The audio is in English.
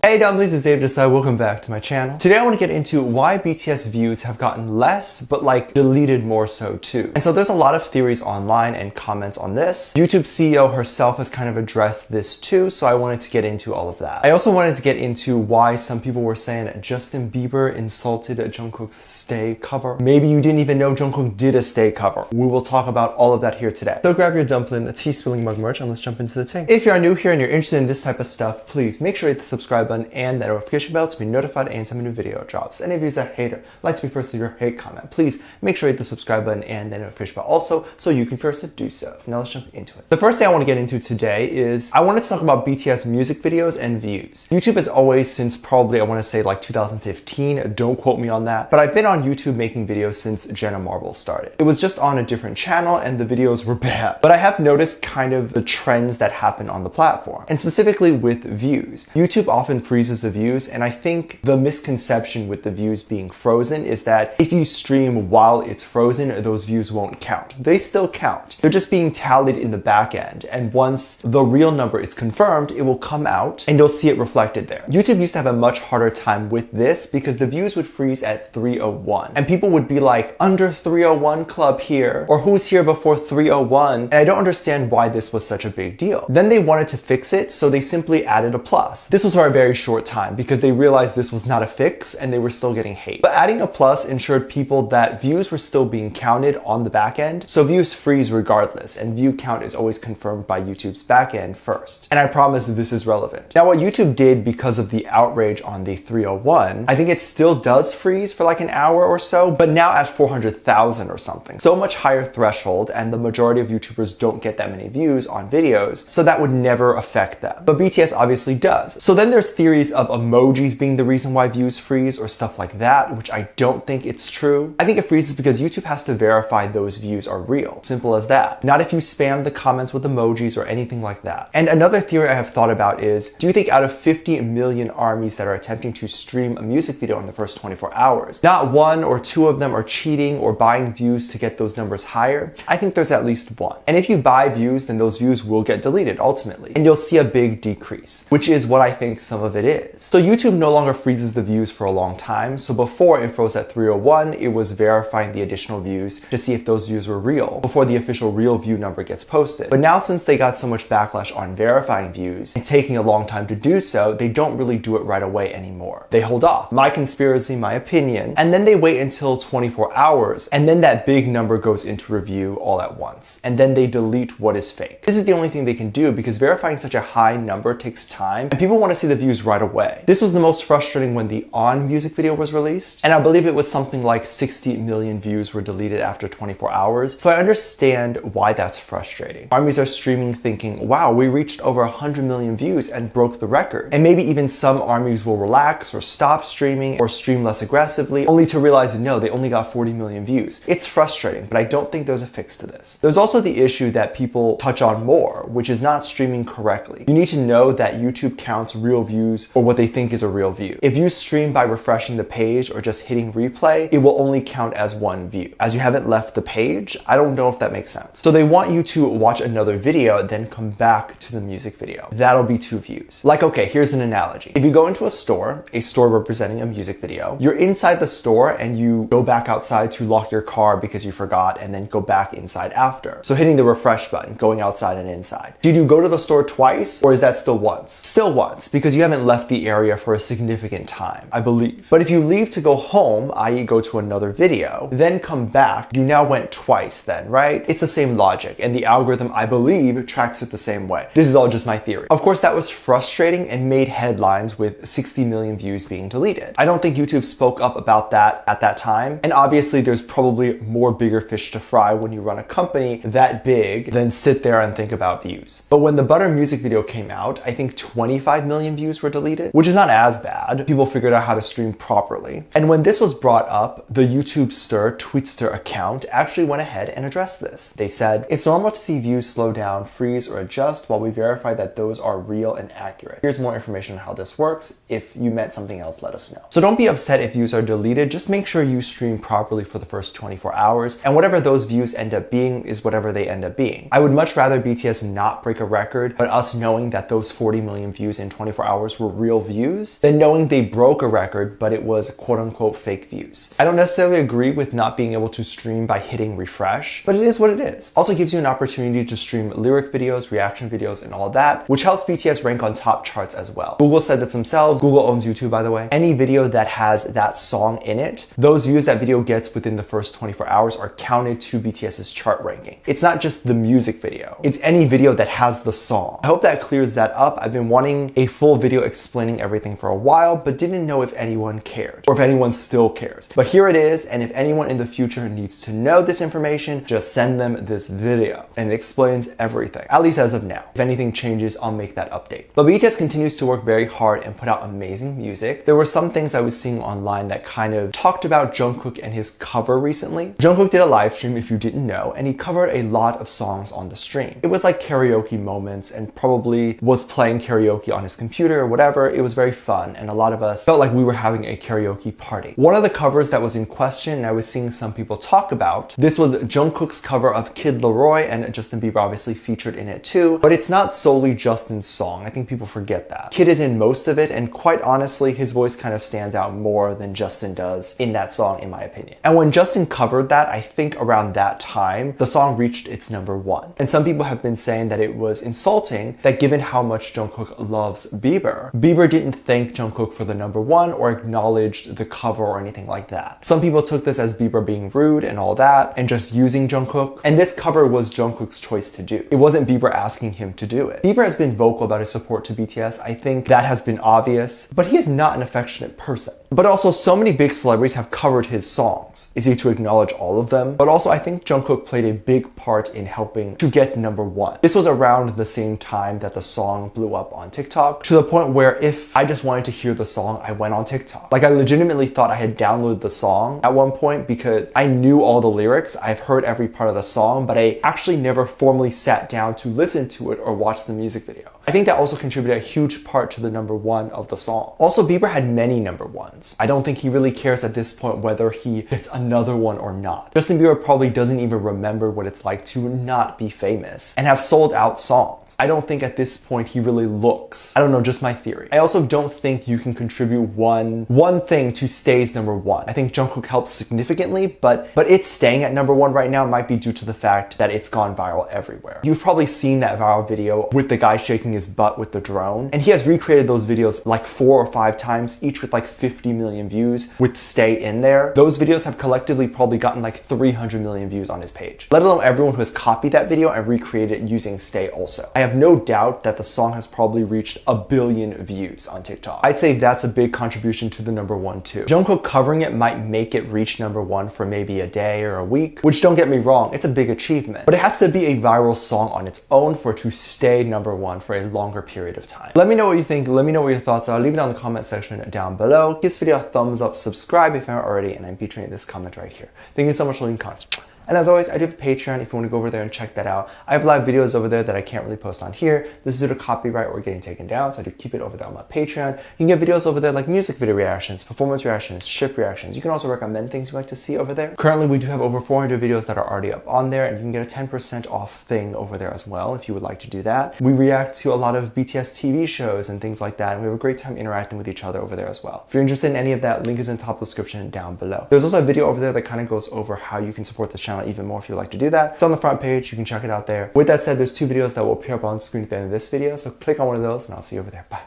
Hey dumplings, it's Dave Desai. Welcome back to my channel. Today I want to get into why BTS views have gotten less, but like deleted more so too. And so there's a lot of theories online and comments on this. YouTube CEO herself has kind of addressed this too, so I wanted to get into all of that. I also wanted to get into why some people were saying that Justin Bieber insulted Jungkook's Stay cover. Maybe you didn't even know Jungkook did a Stay cover. We will talk about all of that here today. So grab your dumpling, a tea spilling mug merch, and let's jump into the thing. If you are new here and you're interested in this type of stuff, please make sure you hit the subscribe button and that notification bell to be notified anytime a new video drops. And if you're a hater, like to be first to your hate comment, please make sure you hit the subscribe button and the notification bell also so you can first to do so. Now let's jump into it. The first thing I want to get into today is I wanted to talk about BTS music videos and views. YouTube has always, since probably I want to say like 2015, don't quote me on that, but I've been on YouTube making videos since Jenna Marbles started. It was just on a different channel and the videos were bad. But I have noticed kind of the trends that happen on the platform, and specifically with views. YouTube often freezes the views, and I think the misconception with the views being frozen is that if you stream while it's frozen, those views won't count. They still count. They're just being tallied in the back end, and once the real number is confirmed, it will come out and you'll see it reflected there. YouTube used to have a much harder time with this because the views would freeze at 301, and people would be like, under 301 club here, or who's here before 301, and I don't understand why this was such a big deal. Then they wanted to fix it, so they simply added a plus. This was for a very short time because they realized this was not a fix and they were still getting hate. But adding a plus ensured people that views were still being counted on the back end, so views freeze regardless, and view count is always confirmed by YouTube's back end first. And I promise that this is relevant. Now, what YouTube did because of the outrage on the 301, I think it still does freeze for like an hour or so, but now at 400,000 or something. So much higher threshold, and the majority of YouTubers don't get that many views on videos, so that would never affect them. But BTS obviously does. So then there's theories of emojis being the reason why views freeze or stuff like that, which I don't think it's true. I think it freezes because YouTube has to verify those views are real. Simple as that. Not if you spam the comments with emojis or anything like that. And another theory I have thought about is, do you think out of 50 million armies that are attempting to stream a music video in the first 24 hours, not one or two of them are cheating or buying views to get those numbers higher? I think there's at least one. And if you buy views, then those views will get deleted ultimately, and you'll see a big decrease, which is what I think some of it is. So YouTube no longer freezes the views for a long time. So before it froze at 301, it was verifying the additional views to see if those views were real before the official real view number gets posted. But now, since they got so much backlash on verifying views and taking a long time to do so, they don't really do it right away anymore. They hold off. My conspiracy, my opinion, and then they wait until 24 hours, and then that big number goes into review all at once, and then they delete what is fake. This is the only thing they can do because verifying such a high number takes time, and people want to see the views right away. This was the most frustrating when the On music video was released, and I believe it was something like 60 million views were deleted after 24 hours, so I understand why that's frustrating. Armies are streaming thinking, wow, we reached over 100 million views and broke the record. And maybe even some armies will relax or stop streaming or stream less aggressively, only to realize, no, they only got 40 million views. It's frustrating, but I don't think there's a fix to this. There's also the issue that people touch on more, which is not streaming correctly. You need to know that YouTube counts real views or what they think is a real view. If you stream by refreshing the page or just hitting replay, it will only count as one view. As you haven't left the page, I don't know if that makes sense. So they want you to watch another video, then come back to the music video. That'll be 2 views. Like, okay, here's an analogy. If you go into a store representing a music video, you're inside the store and you go back outside to lock your car because you forgot, and then go back inside after. So hitting the refresh button, going outside and inside. Did you go to the store twice, or is that still once? Still once, because you haven't left the area for a significant time, I believe. But if you leave to go home, i.e. go to another video, then come back, you now went twice then, right? It's the same logic, and the algorithm, I believe, tracks it the same way. This is all just my theory. Of course, that was frustrating and made headlines with 60 million views being deleted. I don't think YouTube spoke up about that at that time, and obviously there's probably more bigger fish to fry when you run a company that big than sit there and think about views. But when the Butter music video came out, I think 25 million views were deleted, which is not as bad. People figured out how to stream properly. And when this was brought up, the YouTubester Tweetster account actually went ahead and addressed this. They said, it's normal to see views slow down, freeze, or adjust while we verify that those are real and accurate. Here's more information on how this works. If you meant something else, let us know. So don't be upset if views are deleted. Just make sure you stream properly for the first 24 hours, and whatever those views end up being is whatever they end up being. I would much rather BTS not break a record, but us knowing that those 40 million views in 24 hours charts were real views than knowing they broke a record, but it was quote unquote fake views. I don't necessarily agree with not being able to stream by hitting refresh, but it is what it is. Also gives you an opportunity to stream lyric videos, reaction videos, and all that, which helps BTS rank on top charts as well. Google said this themselves. Google owns YouTube, by the way. Any video that has that song in it, those views that video gets within the first 24 hours are counted to BTS's chart ranking. It's not just the music video. It's any video that has the song. I hope that clears that up. I've been wanting a full video explaining everything for a while, but didn't know if anyone cared or if anyone still cares. But here it is, and if anyone in the future needs to know this information, just send them this video and it explains everything, at least as of now. If anything changes, I'll make that update. But BTS continues to work very hard and put out amazing music. There were some things I was seeing online that kind of talked about Jungkook and his cover recently. Jungkook did a live stream, if you didn't know, and he covered a lot of songs on the stream. It was like karaoke moments and probably was playing karaoke on his computer or whatever. It was very fun and a lot of us felt like we were having a karaoke party. One of the covers that was in question and I was seeing some people talk about, this was Jungkook's cover of Kid Laroi, and Justin Bieber obviously featured in it too, but it's not solely Justin's song. I think people forget that. Kid is in most of it, and quite honestly, his voice kind of stands out more than Justin does in that song, in my opinion. And when Justin covered that, I think around that time, the song reached its #1. And some people have been saying that it was insulting that given how much Jungkook loves Bieber, Bieber didn't thank Jungkook for the #1 or acknowledged the cover or anything like that. Some people took this as Bieber being rude and all that and just using Jungkook. And this cover was Jungkook's choice to do. It wasn't Bieber asking him to do it. Bieber has been vocal about his support to BTS. I think that has been obvious, but he is not an affectionate person. But also, so many big celebrities have covered his songs. Is he to acknowledge all of them? But also, I think Jungkook played a big part in helping to get #1. This was around the same time that the song blew up on TikTok, to the point where if I just wanted to hear the song, I went on TikTok. Like, I legitimately thought I had downloaded the song at one point because I knew all the lyrics. I've heard every part of the song, but I actually never formally sat down to listen to it or watch the music video. I think that also contributed a huge part to the #1 of the song. Also, Bieber had many #1s. I don't think he really cares at this point whether he gets another one or not. Justin Bieber probably doesn't even remember what it's like to not be famous and have sold out songs. I don't think at this point he really looks. I don't know, just my theory. I also don't think you can contribute one thing to stay's #1. I think Jungkook helps significantly, but it's staying at #1 right now might be due to the fact that it's gone viral everywhere. You've probably seen that viral video with the guy shaking his butt with the drone, and he has recreated those videos like 4 or 5 times, each with like 50 million views with Stay in there. Those videos have collectively probably gotten like 300 million views on his page, let alone everyone who has copied that video and recreated it using Stay also. I have no doubt that the song has probably reached 1 billion views on TikTok. I'd say that's a big contribution to the #1 too. Jungkook covering it might make it reach #1 for maybe a day or a week, which don't get me wrong, it's a big achievement, but it has to be a viral song on its own for it to stay #1 for a longer period of time. Let me know what you think. Let me know what your thoughts are. Leave it down in the comment section down below. Give this video a thumbs up, subscribe if you haven't already, and I'm featuring this comment right here. Thank you so much for leaving comments. And as always, I do have a Patreon if you want to go over there and check that out. I have live videos over there that I can't really post on here. This is due to copyright or getting taken down, so I do keep it over there on my Patreon. You can get videos over there like music video reactions, performance reactions, ship reactions. You can also recommend things you like to see over there. Currently, we do have over 400 videos that are already up on there, and you can get a 10% off thing over there as well if you would like to do that. We react to a lot of BTS TV shows and things like that, and we have a great time interacting with each other over there as well. If you're interested in any of that, link is in the top description down below. There's also a video over there that kind of goes over how you can support this channel even more if you'd like to do that. It's on the front page. You can check it out there. With that said, there's 2 videos that will appear up on screen at the end of this video. So click on one of those and I'll see you over there. Bye.